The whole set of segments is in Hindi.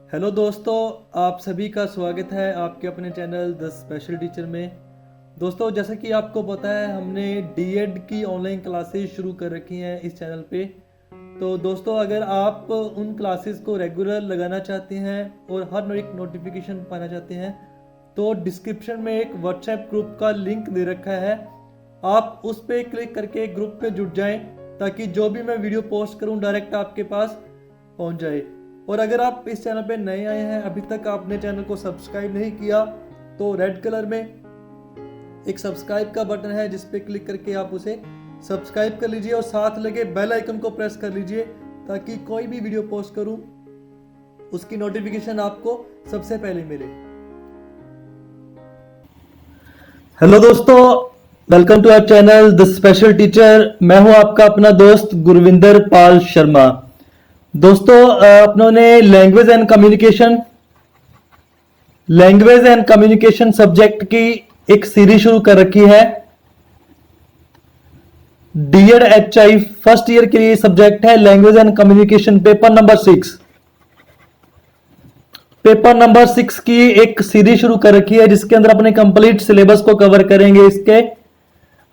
हेलो दोस्तों, आप सभी का स्वागत है आपके अपने चैनल द स्पेशल टीचर में। दोस्तों, जैसा कि आपको पता है, हमने डीएड की ऑनलाइन क्लासेस शुरू कर रखी हैं इस चैनल पे। तो दोस्तों, अगर आप उन क्लासेस को रेगुलर लगाना चाहते हैं और हर एक नोटिफिकेशन पाना चाहते हैं तो डिस्क्रिप्शन में एक व्हाट्सएप ग्रुप का लिंक दे रखा है। आप उस पर क्लिक करके ग्रुप पे जुड़ जाएं ताकि जो भी मैं वीडियो पोस्ट करूं डायरेक्ट आपके पास पहुंच जाए। और अगर आप इस चैनल पे नए आए हैं, अभी तक आपने चैनल को सब्सक्राइब नहीं किया, तो रेड कलर में एक सब्सक्राइब का बटन है जिस पे क्लिक करके आप उसे सब्सक्राइब कर लीजिए और साथ लगे बेल आइकन को प्रेस कर लीजिए ताकि कोई भी वीडियो पोस्ट करूं उसकी नोटिफिकेशन आपको सबसे पहले मिले। हेलो दोस्तों, welcome to our channel the special teacher. मैं हूं आपका अपना दोस्त गुरविंदर पाल शर्मा। दोस्तों, अपनों ने लैंग्वेज एंड कम्युनिकेशन सब्जेक्ट की एक सीरीज शुरू कर रखी है। डीएड एचआई फर्स्ट ईयर के लिए सब्जेक्ट है language and communication, paper number 6। Paper number 6 की एक सीरीज शुरू कर रखी है जिसके अंदर अपने कंप्लीट सिलेबस को कवर करेंगे। इसके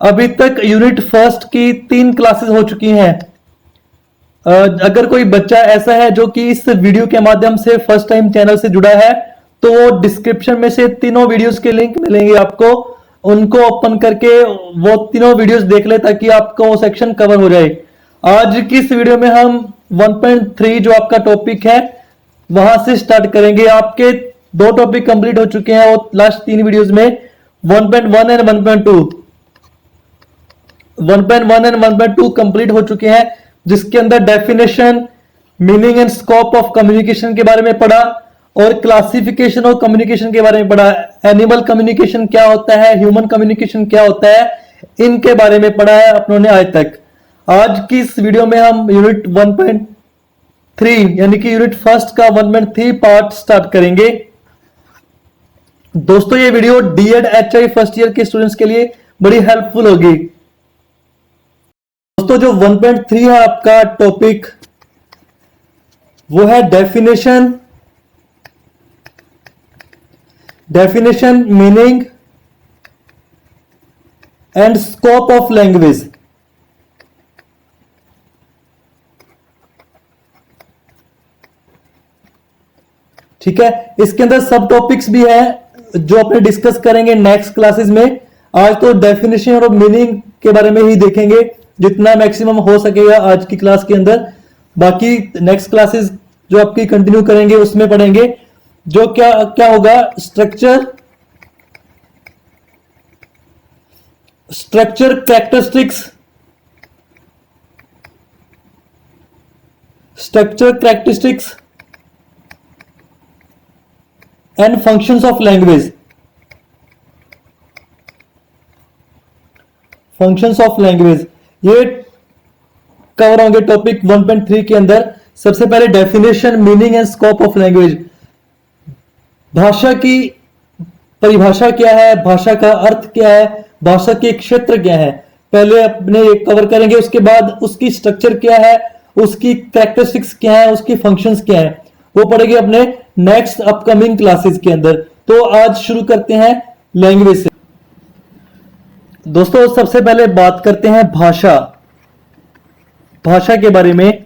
अभी तक यूनिट फर्स्ट की 3 क्लासेस हो चुकी हैं। अगर कोई बच्चा ऐसा है जो कि इस वीडियो के माध्यम से फर्स्ट टाइम चैनल से जुड़ा है तो वो डिस्क्रिप्शन में से तीनों वीडियोस के लिंक मिलेंगे आपको। उनको ओपन करके वो तीनों वीडियोस देख ले ताकि आपको वो सेक्शन कवर हो जाए। आज की इस वीडियो में हम 1.3 जो आपका टॉपिक है वहां से स्टार्ट करेंगे। आपके 2 टॉपिक कंप्लीट हो चुके हैं वो लास्ट 3 वीडियोस में, 1.1 एंड 1.2। 1.1 एंड 1.2 कंप्लीट हो चुके हैं जिसके अंदर definition, meaning and scope of communication के बारे में पढ़ा और क्लासिफिकेशन ऑफ कम्युनिकेशन के बारे में पढ़ा। एनिमल कम्युनिकेशन क्या होता है, ह्यूमन कम्युनिकेशन क्या होता है, इनके बारे में पढ़ा है अपनों ने आज तक। आज की इस वीडियो में हम यूनिट 1.3 यानी कि यूनिट फर्स्ट का 1.3 पार्ट स्टार्ट करेंगे। दोस्तों, ये video D Ed HI first year के स्टूडेंट्स के लिए बड़ी हेल्पफुल होगी। दोस्तों, जो 1.3 है आपका टॉपिक वो है definition, meaning and scope of language. ठीक है, इसके अंदर सब टॉपिक्स भी है जो अपने डिस्कस करेंगे नेक्स्ट क्लासेस में। आज तो डेफिनेशन और मीनिंग के बारे में ही देखेंगे जितना मैक्सिमम हो सकेगा आज की क्लास के अंदर। बाकी नेक्स्ट क्लासेस जो आपकी कंटिन्यू करेंगे उसमें पढ़ेंगे जो क्या क्या होगा। Structure, characteristics and functions of language. ये कवर होंगे टॉपिक 1.3 के अंदर। सबसे पहले definition, meaning and scope of language. भाषा की परिभाषा क्या है, भाषा का अर्थ क्या है, भाषा के क्षेत्र क्या है, पहले अपने कवर करेंगे। उसके बाद उसकी स्ट्रक्चर क्या है, उसकी कैरेक्टरिस्टिक्स क्या है, उसकी फंक्शंस क्या है, वो पढ़ेंगे अपने नेक्स्ट अपकमिंग क्लासेस के अंदर। तो आज शुरू करते हैं लैंग्वेज से। दोस्तों, सबसे पहले बात करते हैं भाषा के बारे में।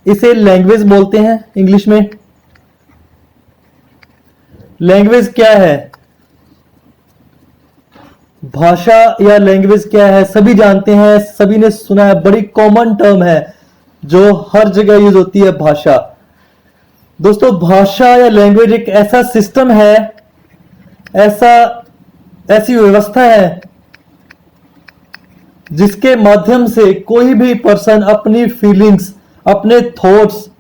इसे लैंग्वेज बोलते हैं इंग्लिश में। लैंग्वेज क्या है, भाषा या लैंग्वेज क्या है, सभी जानते हैं, सभी ने सुना है। बड़ी कॉमन टर्म है जो हर जगह यूज होती है, भाषा। दोस्तों, भाषा या लैंग्वेज एक ऐसा सिस्टम है, ऐसी व्यवस्था है जिसके माध्यम से कोई भी पर्सन अपनी फीलिंग्स, अपने थॉट्स,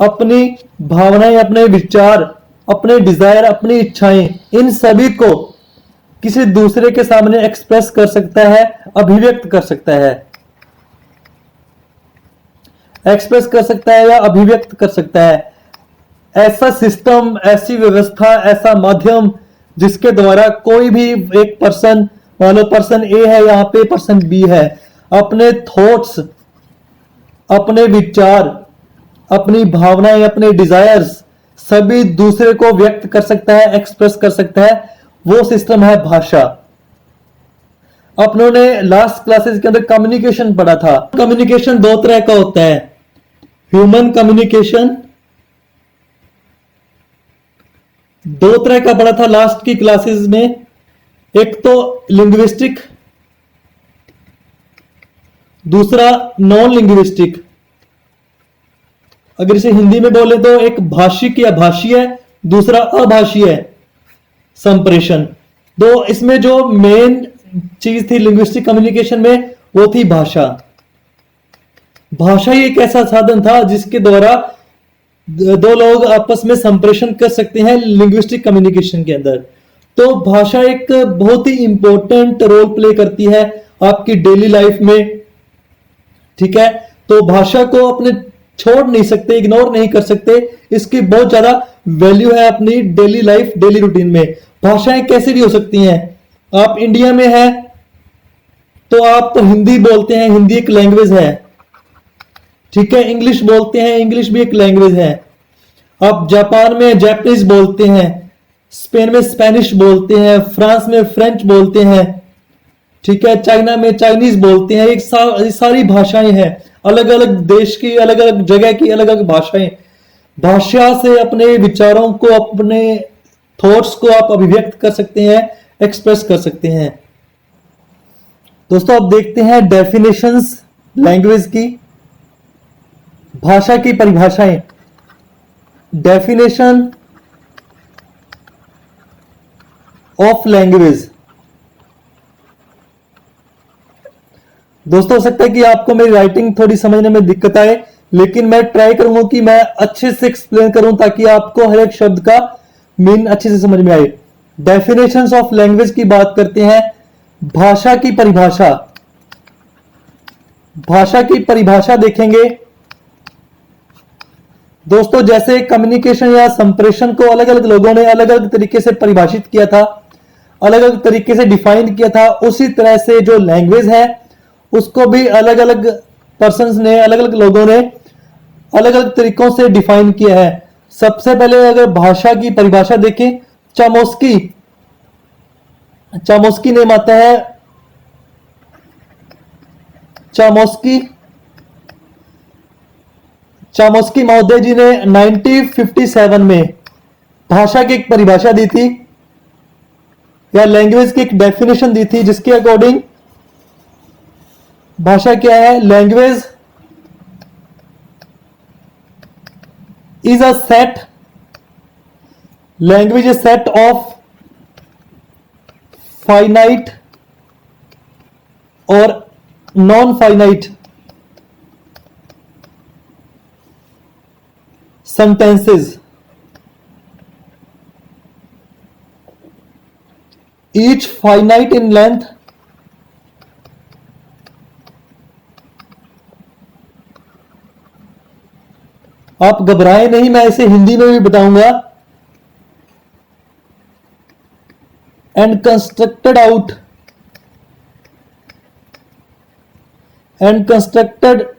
अपनी भावनाएं, अपने विचार, अपने डिजायर, अपनी इच्छाएं, इन सभी को किसी दूसरे के सामने एक्सप्रेस कर सकता है, अभिव्यक्त कर सकता है। या अभिव्यक्त कर सकता है। ऐसा सिस्टम, ऐसी व्यवस्था, ऐसा माध्यम जिसके द्वारा कोई भी एक पर्सन, मान लो पर्सन ए है, यहां पे पर्सन बी है, अपने थॉट्स, अपने विचार, अपनी भावनाएं, अपने डिजायर्स सभी दूसरे को व्यक्त कर सकता है, एक्सप्रेस कर सकता है, वो सिस्टम है भाषा। अपनों ने लास्ट क्लासेस के अंदर कम्युनिकेशन पढ़ा था। कम्युनिकेशन दो तरह का होता है, ह्यूमन कम्युनिकेशन, दो तरह का पढ़ा था लास्ट की क्लासेस में। एक तो लिंग्विस्टिक, दूसरा नॉन लिंग्विस्टिक। अगर इसे हिंदी में बोले तो एक भाषिक या भाषीय, दूसरा अभाषीय संप्रेषण। तो इसमें जो मेन चीज थी लिंग्विस्टिक कम्युनिकेशन में, वो थी भाषा। भाषा ही एक ऐसा साधन था जिसके द्वारा दो लोग आपस में संप्रेषण कर सकते हैं लिंग्विस्टिक कम्युनिकेशन के अंदर। तो भाषा एक बहुत ही इंपॉर्टेंट रोल प्ले करती है आपकी डेली लाइफ में, ठीक है। तो भाषा को अपने छोड़ नहीं सकते, इग्नोर नहीं कर सकते, इसकी बहुत ज्यादा वैल्यू है अपनी डेली लाइफ, डेली रूटीन में। भाषाएं कैसे भी हो सकती हैं। आप इंडिया में हैं तो आप तो हिंदी बोलते हैं, हिंदी एक लैंग्वेज है, ठीक है। इंग्लिश बोलते हैं, इंग्लिश भी एक लैंग्वेज है। आप जापान में जापानीज बोलते हैं, स्पेन में स्पेनिश बोलते हैं, फ्रांस में फ्रेंच बोलते हैं, ठीक है। चाइना में चाइनीज बोलते हैं। एक सारी भाषाएं हैं, अलग अलग देश की, अलग अलग जगह की अलग अलग भाषाएं। भाषा से अपने विचारों को, अपने थॉट्स को आप अभिव्यक्त कर सकते हैं, एक्सप्रेस कर सकते हैं। दोस्तों अब देखते हैं डेफिनेशंस लैंग्वेज की, भाषा की परिभाषाएं। Definition of language. दोस्तों हो सकता है कि आपको मेरी राइटिंग थोड़ी समझने में दिक्कत आए, लेकिन मैं ट्राई करूंगा कि मैं अच्छे से एक्सप्लेन करूं ताकि आपको हर एक शब्द का मीन अच्छे से समझ में आए। डेफिनेशंस ऑफ लैंग्वेज की बात करते हैं। भाषा की परिभाषा, भाषा की परिभाषा देखेंगे। दोस्तों जैसे कम्युनिकेशन या संप्रेषण को अलग अलग लोगों ने अलग अलग तरीके से परिभाषित किया था, अलग अलग तरीके से डिफाइन किया था, उसी तरह से जो लैंग्वेज है उसको भी अलग अलग पर्संस ने, अलग अलग लोगों ने अलग अलग तरीकों से डिफाइन किया है। सबसे पहले अगर भाषा की परिभाषा देखें, चामोस्की, चामोस्की नेम आता है, चामोस्की, चामोस्की महोदय जी ने 1957 में भाषा की एक परिभाषा दी थी या लैंग्वेज की एक डेफिनेशन दी थी, जिसके अकॉर्डिंग भाषा क्या है। Language is a set, language a set of finite और non finite sentences, each finite in length आप घबराएं नहीं, मैं इसे हिंदी में भी बताऊंगा। And constructed out, and constructed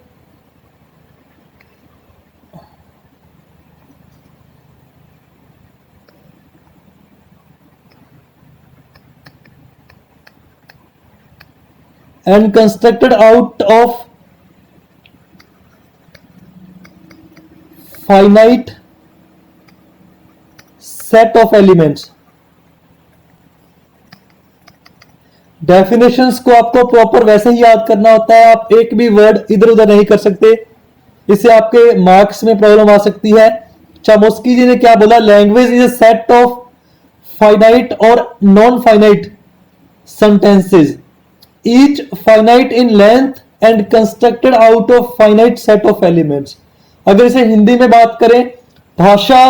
and constructed out of finite set of elements। Definitions को आपको प्रॉपर वैसे ही याद करना होता है, आप एक भी वर्ड इधर उधर नहीं कर सकते, इससे आपके मार्क्स में प्रॉब्लम आ सकती है। चामोस्की जी ने क्या बोला, language is a set of finite और non finite sentences, each finite in length and constructed out of finite set of elements। अगर इसे हिंदी में बात करें, भाषा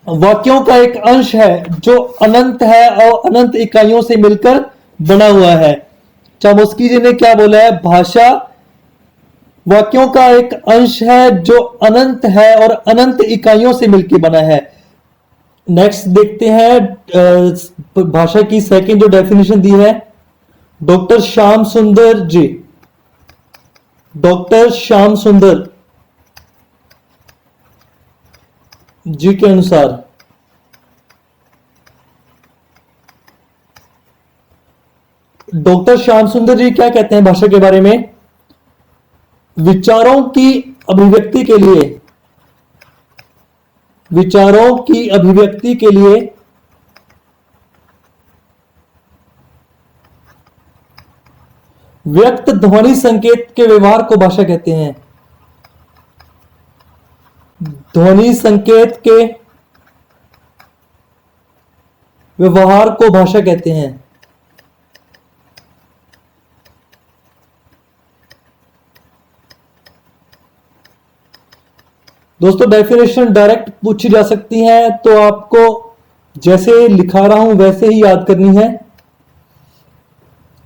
वाक्यों का एक अंश है जो अनंत है और अनंत इकाइयों से मिलकर बना हुआ है। चामोस्की जी ने क्या बोला है, भाषा वाक्यों का एक अंश है जो अनंत है और अनंत इकाइयों से मिलकर बना है। नेक्स्ट देखते हैं भाषा की सेकंड जो डेफिनेशन दी है डॉक्टर श्याम सुंदर जी, डॉक्टर श्याम सुंदर। जी के अनुसार डॉक्टर श्याम सुंदर जी क्या कहते हैं भाषा के बारे में? विचारों की अभिव्यक्ति के लिए, विचारों की अभिव्यक्ति के लिए व्यक्त ध्वनि संकेत के व्यवहार को भाषा कहते हैं। ध्वनि संकेत के व्यवहार को भाषा कहते हैं। दोस्तों डेफिनेशन डायरेक्ट पूछी जा सकती है, तो आपको जैसे लिखा रहा हूं वैसे ही याद करनी है।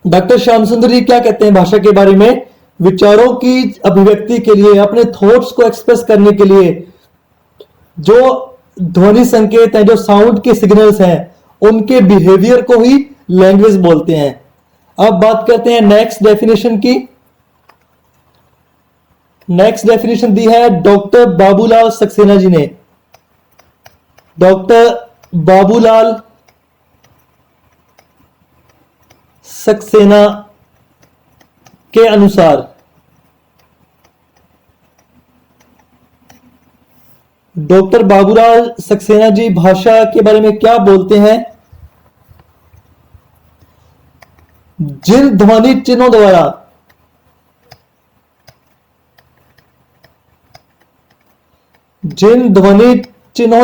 डॉक्टर श्याम सुंदर जी क्या कहते हैं भाषा के बारे में? विचारों की अभिव्यक्ति के लिए, अपने थॉट्स को एक्सप्रेस करने के लिए जो ध्वनि संकेत हैं, जो साउंड के सिग्नल्स हैं, उनके बिहेवियर को ही लैंग्वेज बोलते हैं। अब बात करते हैं नेक्स्ट डेफिनेशन की। नेक्स्ट डेफिनेशन दी है डॉक्टर बाबूलाल सक्सेना जी ने। डॉक्टर बाबूलाल सक्सेना के अनुसार डॉक्टर बाबूलाल सक्सेना जी भाषा के बारे में क्या बोलते हैं? जिन ध्वनि चिन्हों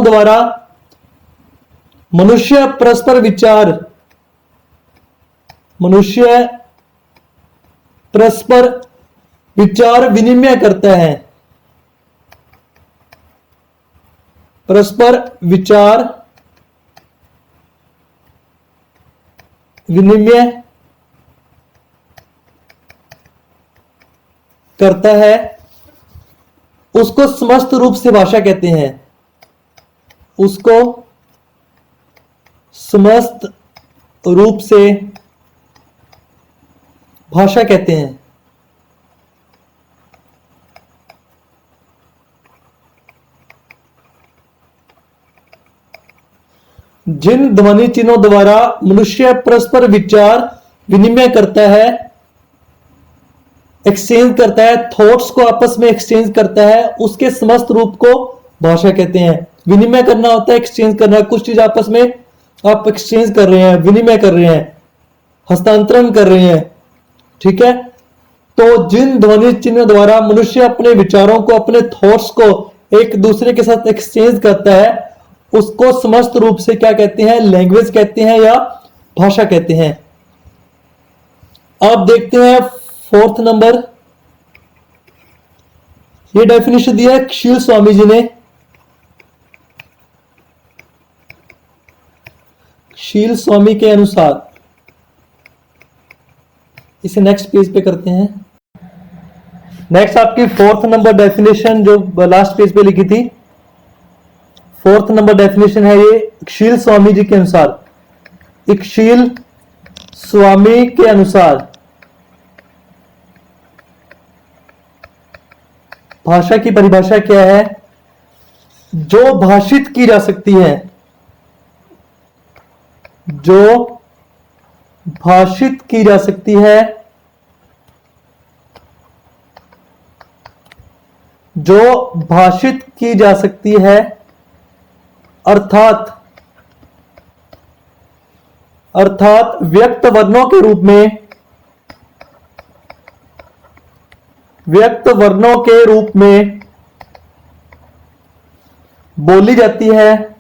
द्वारा मनुष्य परस्पर विचार विनिमय करता है, परस्पर विचार विनिमय करता है, उसको समस्त रूप से भाषा कहते हैं। उसको समस्त रूप से भाषा कहते हैं। जिन ध्वनि चिन्हों द्वारा मनुष्य परस्पर विचार विनिमय करता है, एक्सचेंज करता है, थॉट्स को आपस में एक्सचेंज करता है, उसके समस्त रूप को भाषा कहते हैं। विनिमय करना होता है एक्सचेंज करना, कुछ चीज आपस में आप एक्सचेंज कर रहे हैं, विनिमय कर रहे हैं, हस्तांतरण कर रहे हैं, ठीक है। तो जिन ध्वनि चिन्ह द्वारा मनुष्य अपने विचारों को, अपने थॉट्स को एक दूसरे के साथ एक्सचेंज करता है, उसको समस्त रूप से क्या कहते हैं? लैंग्वेज कहते हैं या भाषा कहते हैं। अब देखते हैं फोर्थ नंबर। ये डेफिनेशन दिया है शील स्वामी जी ने। शील स्वामी के अनुसार, इसे नेक्स्ट पेज पे करते हैं। नेक्स्ट आपकी फोर्थ नंबर डेफिनेशन जो लास्ट पेज पे लिखी थी, फोर्थ नंबर डेफिनेशन है ये इक्षील स्वामी जी के अनुसार। इक्षील स्वामी के अनुसार भाषा की परिभाषा क्या है? जो भाषित की जा सकती है, जो भाषित की जा सकती है, जो भाषित की जा सकती है, अर्थात व्यक्त वर्णों के रूप में, व्यक्त वर्णों के रूप में बोली जाती है,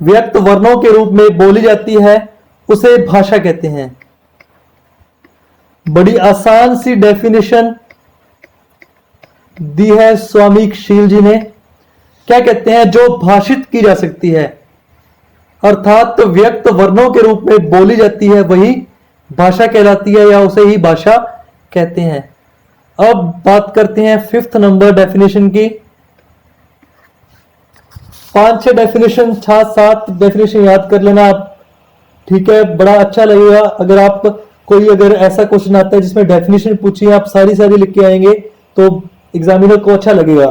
व्यक्त वर्णों के रूप में बोली जाती है, उसे भाषा कहते हैं। बड़ी आसान सी डेफिनेशन दी है स्वामी शील जी ने। क्या कहते हैं? जो भाषित की जा सकती है, अर्थात तो व्यक्त वर्णों के रूप में बोली जाती है, वही भाषा कहलाती है या उसे ही भाषा कहते हैं। अब बात करते हैं फिफ्थ नंबर डेफिनेशन की। 5-6 डेफिनेशन, 6-7 डेफिनेशन याद कर लेना आप, ठीक है। बड़ा अच्छा लगेगा अगर आप अगर ऐसा क्वेश्चन आता है जिसमें डेफिनेशन पूछी है, आप सारी लिख के आएंगे तो एग्जामिनर को अच्छा लगेगा।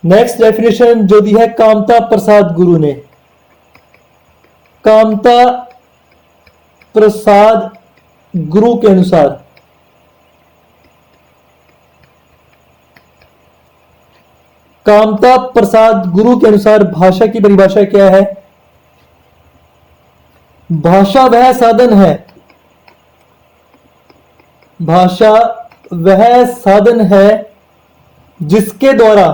नेक्स्ट डेफिनेशन जो दी है कामता प्रसाद गुरु ने, कामता प्रसाद गुरु के अनुसार कामता प्रसाद गुरु के अनुसार भाषा की परिभाषा क्या है? भाषा वह साधन है, भाषा वह साधन है जिसके द्वारा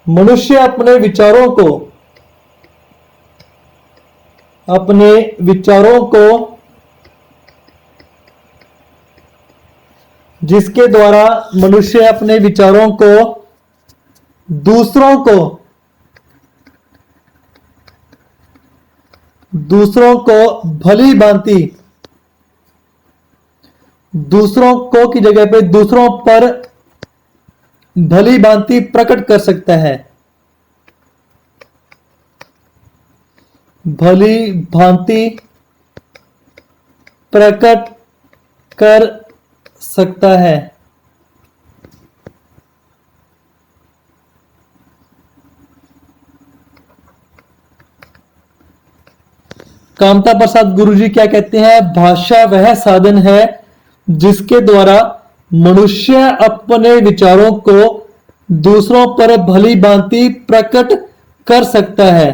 मनुष्य अपने विचारों को जिसके द्वारा मनुष्य अपने विचारों को दूसरों को भली भांति, दूसरों को की जगह पे दूसरों पर भली भांति प्रकट कर सकता है, भली भांति प्रकट कर सकता है। कामता प्रसाद गुरुजी क्या कहते हैं? भाषा वह साधन है जिसके द्वारा मनुष्य अपने विचारों को दूसरों पर भली भांति प्रकट कर सकता है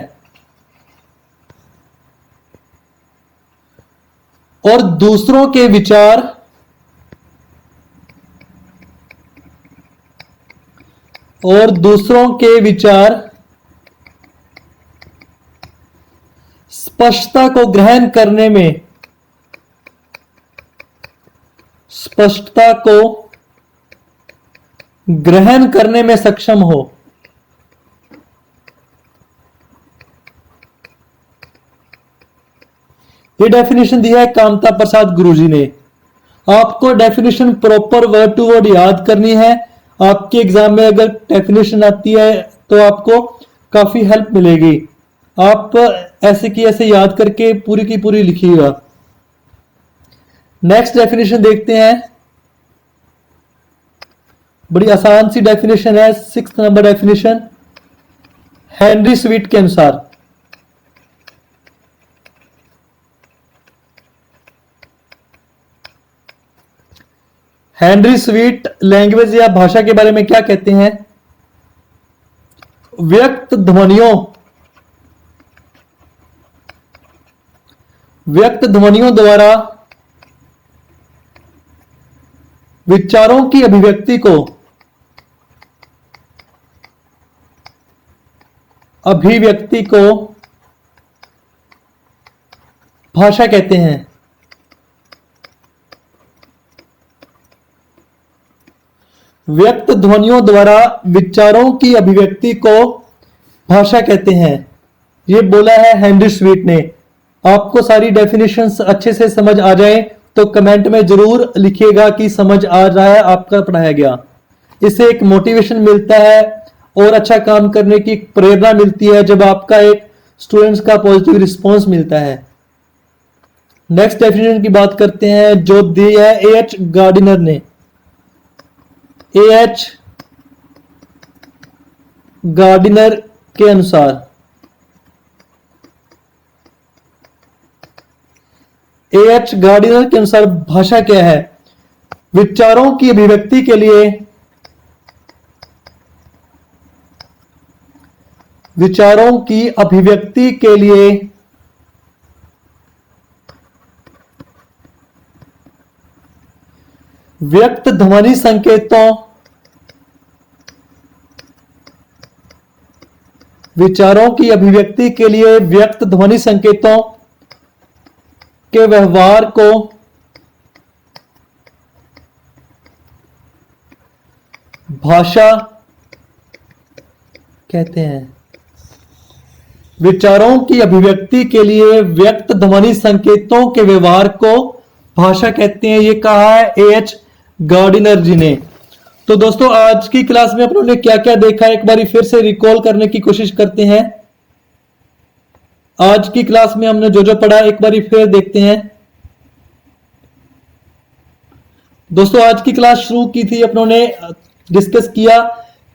और दूसरों के विचार स्पष्टता को ग्रहण करने में सक्षम हो। ये डेफिनेशन दी है कामता प्रसाद गुरुजी ने। आपको definition proper word to word याद करनी है। आपके एग्जाम में अगर डेफिनेशन आती है तो आपको काफी हेल्प मिलेगी। आप ऐसे की ऐसे याद करके पूरी की पूरी लिखिएगा। नेक्स्ट डेफिनेशन देखते हैं, बड़ी आसान सी डेफिनेशन है, 6th number definition Henry sweet के अनुसार। हेनरी स्वीट लैंग्वेज या भाषा के बारे में क्या कहते हैं? व्यक्त ध्वनियों द्वारा विचारों की अभिव्यक्ति को भाषा कहते हैं। व्यक्त ध्वनियों द्वारा विचारों की अभिव्यक्ति को भाषा कहते हैं। ये बोला है हेनरी स्वीट ने। आपको सारी डेफिनेशंस अच्छे से समझ आ जाए तो कमेंट में जरूर लिखिएगा कि समझ आ रहा है, आपका पढ़ाया गया। इससे एक मोटिवेशन मिलता है और अच्छा काम करने की प्रेरणा मिलती है जब आपका एक स्टूडेंट्स का पॉजिटिव रिस्पॉन्स मिलता है। नेक्स्ट डेफिनेशन की बात करते हैं जो दी है A.H. गार्डिनर ने। A.H. गार्डिनर के अनुसार A.H. गार्डिनर के अनुसार भाषा क्या है? विचारों की अभिव्यक्ति के लिए व्यक्त ध्वनि संकेतों विचारों की अभिव्यक्ति के लिए व्यक्त ध्वनि संकेतों के व्यवहार को भाषा कहते हैं। विचारों की अभिव्यक्ति के लिए व्यक्त ध्वनि संकेतों के व्यवहार को भाषा कहते हैं। ये कहा है A.H. गार्डिनर जी ने। तो दोस्तों आज की क्लास में अपनों ने क्या क्या देखा एक बारी फिर से रिकॉल करने की कोशिश करते हैं। आज की क्लास में हमने जो जो पढ़ा एक बारी फिर देखते हैं। दोस्तों आज की क्लास शुरू की थी, अपनों ने डिस्कस किया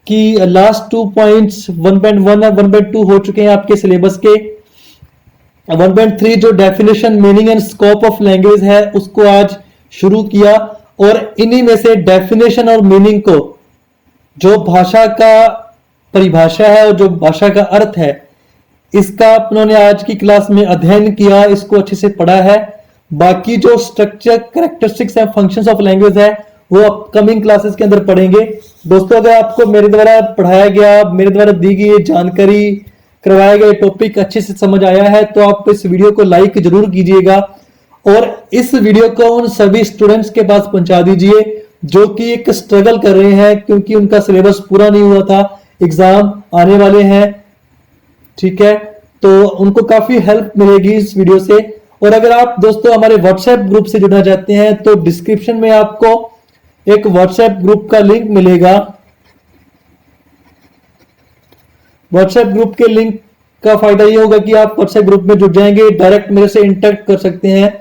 कि लास्ट 2 पॉइंट्स 1.1 और 1.2 हो चुके हैं आपके सिलेबस के। 1.3 जो definition, meaning and scope of language है उसको आज शुरू किया, और इन्हीं में से डेफिनेशन और मीनिंग को, जो भाषा का परिभाषा है और जो भाषा का अर्थ है, इसका अपनों ने आज की क्लास में अध्ययन किया, इसको अच्छे से पढ़ा है। बाकी जो structure, characteristics and functions of language है वो अपकमिंग क्लासेस के अंदर पढ़ेंगे। दोस्तों अगर आपको मेरे द्वारा पढ़ाया गया, मेरे द्वारा दी गई जानकारी, करवाए गए टॉपिक अच्छे से समझ आया है तो आप इस वीडियो को लाइक जरूर कीजिएगा, और इस वीडियो को उन सभी स्टूडेंट्स के पास पहुंचा दीजिए जो कि एक स्ट्रगल कर रहे हैं, क्योंकि उनका सिलेबस पूरा नहीं हुआ था, एग्जाम आने वाले हैं। ठीक है, तो उनको काफी हेल्प मिलेगी इस वीडियो से। और अगर आप दोस्तों हमारे व्हाट्सएप ग्रुप से जुड़ना चाहते हैं तो डिस्क्रिप्शन में आपको एक व्हाट्सएप ग्रुप का लिंक मिलेगा। व्हाट्सएप ग्रुप के लिंक का फायदा ये होगा कि आप व्हाट्सएप ग्रुप में जुड़ जाएंगे, डायरेक्ट मेरे से इंटरेक्ट कर सकते हैं,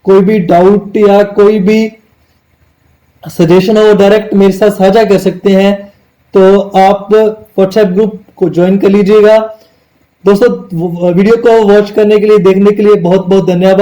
कोई भी डाउट या कोई भी सजेशन हो डायरेक्ट मेरे साथ साझा कर सकते हैं। तो आप व्हाट्सएप ग्रुप को ज्वाइन कर लीजिएगा। दोस्तों वीडियो को वॉच करने के लिए, देखने के लिए बहुत बहुत धन्यवाद।